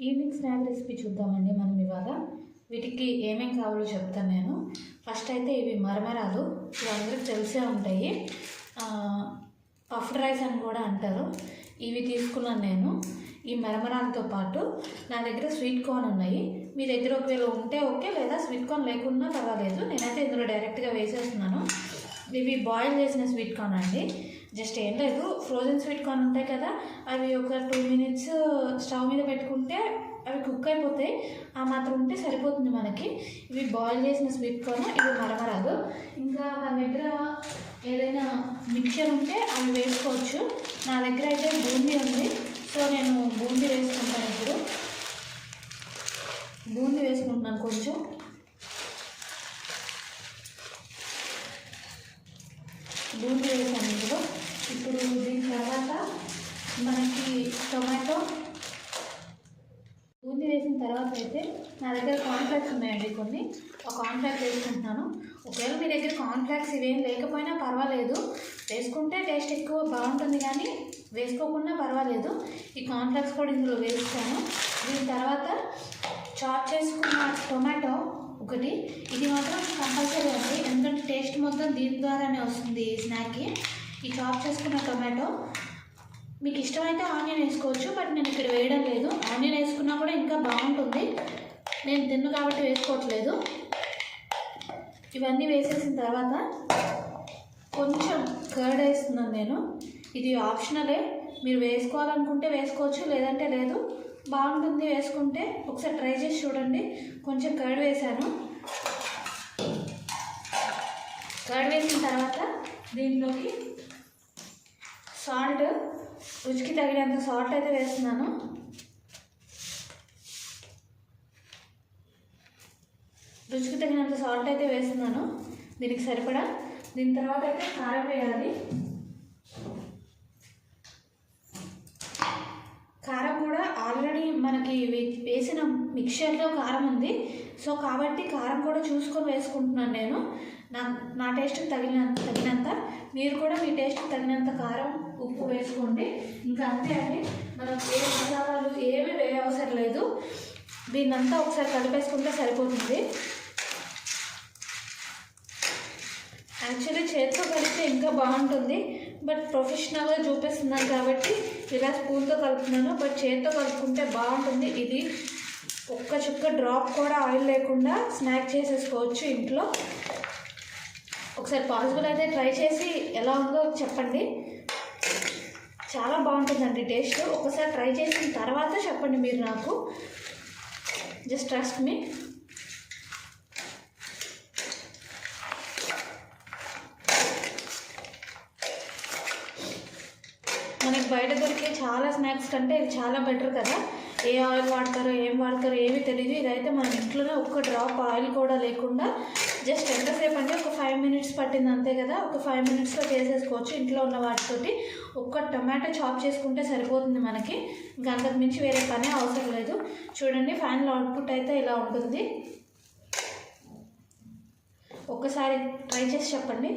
Evening snack recipe చూద్దామండి మనం ఇవాళ. వీటికి ఏమేమి కావాలో చెప్తాను నేను. ఫస్ట్ అయితే ఇవి మరమరాలు, ఇవి అందరికి తెలిసే ఉంటాయి. పఫ్డ్ రైస్ అని కూడా అంటారు. ఇవి తీసుకున్నాను నేను. ఈ మరమరాలతో పాటు నా దగ్గర స్వీట్ కార్న్ ఉన్నాయి. మీ దగ్గర ఒకవేళ ఉంటే ఓకే, లేదా స్వీట్ కార్న్ లేకున్నా పర్వాలేదు. నేనైతే ఇందులో డైరెక్ట్గా వేసేస్తున్నాను. ఇవి బాయిల్ చేసిన స్వీట్ కార్న్ అండి. జస్ట్ ఏం లేదు, ఫ్రోజన్ స్వీట్ కార్న్ ఉంటాయి కదా, అవి ఒక 2 minutes స్టవ్ మీద పెట్టుకుంటే అవి కుక్ అయిపోతాయి. ఆ మాత్రం ఉంటే సరిపోతుంది మనకి. ఇవి బాయిల్ చేసిన స్వీట్ కార్న్, ఇవి మరమరాలు. ఇంకా మన దగ్గర ఏదైనా మిక్చర్ ఉంటే అవి వేసుకోవచ్చు. నా దగ్గర అయితే బూందీ ఉంది, సో నేను బూందీ వేసుకుంటాను. ఇప్పుడు బూందీ వేసుకుంటున్నాను కొంచెం. బూందీ వేసాను ఇందులో. ఇప్పుడు దీని తర్వాత మనకి టొమాటో. బూందీ వేసిన తర్వాత అయితే నా దగ్గర కార్న్ఫ్లాక్స్ ఉన్నాయండి కొన్ని. ఆ కార్న్ఫ్లాక్స్ వేసుకుంటున్నాను. ఒకవేళ మీ దగ్గర కార్న్ఫ్లాక్స్ ఇవేం లేకపోయినా పర్వాలేదు, వేసుకుంటే టేస్ట్ ఎక్కువ బాగుంటుంది, కానీ వేసుకోకుండా పర్వాలేదు. ఈ కార్న్ఫ్లాక్స్ కూడా ఇందులో వేస్తాను. దీని తర్వాత చాప్ చేసుకున్న టొమాటో ఒకటి, ఇది మాత్రం కంపల్సరీ అండి, ఎందుకంటే టేస్ట్ మొత్తం దీని ద్వారానే వస్తుంది ఈ స్నాక్కి. ఈ చాప్ చేసుకున్న టొమాటో, మీకు ఇష్టమైతే ఆనియన్ వేసుకోవచ్చు, బట్ నేను ఇక్కడ వేయడం లేదు. ఆనియన్ వేసుకున్నా కూడా ఇంకా బాగుంటుంది, నేను తిన్ను కాబట్టి వేసుకోవట్లేదు. ఇవన్నీ వేసేసిన తర్వాత కొంచెం కర్డ్ వేస్తున్నాను నేను. ఇది ఆప్షనలే, మీరు వేసుకోవాలనుకుంటే వేసుకోవచ్చు, లేదంటే లేదు. బాగుంటుంది వేసుకుంటే, ఒకసారి ట్రై చేసి చూడండి. కొంచెం కర్డ్ వేసాను. కర్డ్ వేసిన తర్వాత దీంట్లోకి సాల్ట్, రుచికి తగినంత సాల్ట్ అయితే వేస్తున్నాను. రుచికి తగినంత సాల్ట్ అయితే వేస్తున్నాను, దీనికి సరిపడా. దీని తర్వాత అయితే కారం వేయాలి. కారం కూడా ఆల్రెడీ మనకి వేసిన మిక్చర్లో కారం ఉంది, సో కాబట్టి కారం కూడా చూసుకొని వేసుకుంటున్నాను నేను. నా టేస్ట్కి తగినంత, మీరు కూడా మీ టేస్ట్కి తగినంత కారం, ఉప్పు వేసుకోండి. ఇంకా అంతే అండి, మనం ఏ మసాలాలు ఏమీ వేయ అవసరం లేదు. దీన్నంతా ఒకసారి కలిపేసుకుంటే సరిపోతుంది. యాక్చువల్లీ చేతితో కలిపితే ఇంకా బాగుంటుంది, బట్ ప్రొఫెషనల్గా చూపిస్తున్నాను కాబట్టి ఇలా స్పూన్తో కలుపుతున్నాను. బట్ చేతితో కలుపుకుంటే బాగుంటుంది. ఇది ఒక్క చుక్క డ్రాప్ కూడా ఆయిల్ లేకుండా స్నాక్ చేసేసుకోవచ్చు ఇంట్లో. ఒకసారి పాసిబుల్ అయితే ట్రై చేసి ఎలా ఉందో చెప్పండి. చాలా బాగుంటుందండి టేస్ట్. ఒకసారి ట్రై చేసిన తర్వాత చెప్పండి మీరు నాకు. Just trust me. మనకి బయట దొరికే చాలా స్నాక్స్ కంటే ఇది చాలా బెటర్ కదా. ఏ ఆయిల్ వాడతారో ఏం వాడతారో ఏమీ తెలియదు. ఇదైతే మన ఇంట్లోనే ఒక్క డ్రాప్ ఆయిల్ కూడా లేకుండా జస్ట్ ఎంతసేపు అంటే ఒక 5 minutes పట్టింది అంతే కదా. ఒక 5 minutesలో చేసేసుకోవచ్చు ఇంట్లో ఉన్న వాటితోటి. ఒక్క టొమాటో చాప్ చేసుకుంటే సరిపోతుంది మనకి. ఇంకా అంతకు మించి వేరే పనే అవసరం లేదు. చూడండి, ఫైనల్ అవుట్పుట్ అయితే ఇలా ఉంటుంది. ఒక్కసారి ట్రై చేసి చెప్పండి.